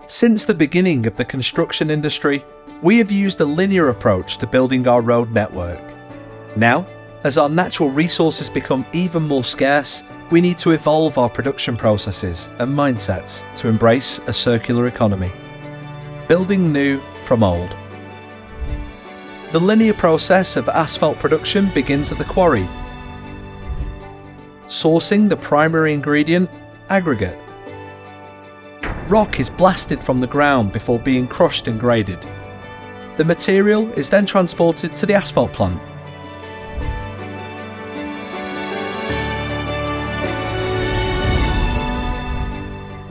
Since the beginning of the construction industry, we have used a linear approach to building our road network. Now, as our natural resources become even more scarce, we need to evolve our production processes and mindsets to embrace a circular economy. Building new from old. The linear process of asphalt production begins at the quarry. Sourcing the primary ingredient, aggregate. Rock is blasted from the ground before being crushed and graded. The material is then transported to the asphalt plant.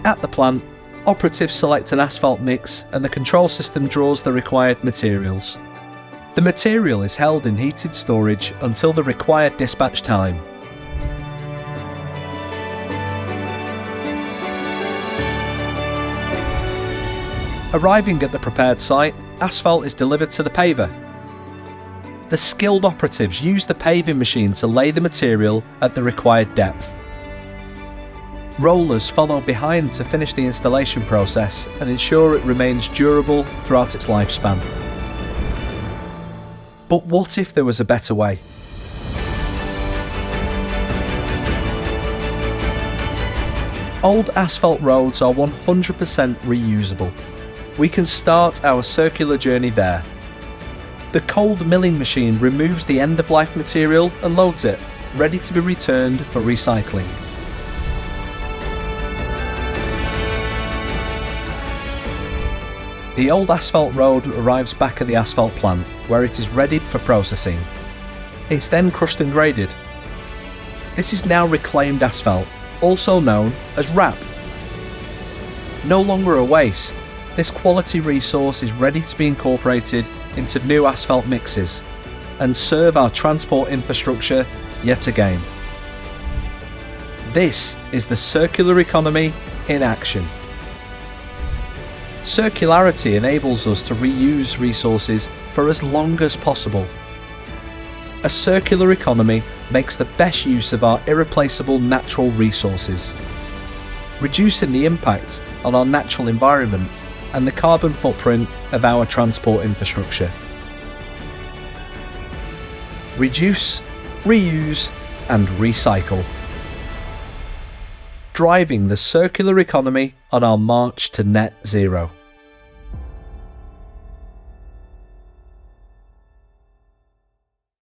At the plant, operatives select an asphalt mix and the control system draws the required materials. The material is held in heated storage until the required dispatch time. Arriving at the prepared site, asphalt is delivered to the paver. The skilled operatives use the paving machine to lay the material at the required depth. Rollers follow behind to finish the installation process and ensure it remains durable throughout its lifespan. But what if there was a better way? Old asphalt roads are 100% reusable. We can start our circular journey there. The cold milling machine removes the end-of-life material and loads it, ready to be returned for recycling. The old asphalt road arrives back at the asphalt plant, where it is readied for processing. It's then crushed and graded. This is now reclaimed asphalt, also known as RAP. No longer a waste, this quality resource is ready to be incorporated into new asphalt mixes and serve our transport infrastructure yet again. This is the circular economy in action. Circularity enables us to reuse resources for as long as possible. A circular economy makes the best use of our irreplaceable natural resources, reducing the impact on our natural environment and the carbon footprint of our transport infrastructure. Reduce, reuse, and recycle. Driving the circular economy on our march to net zero.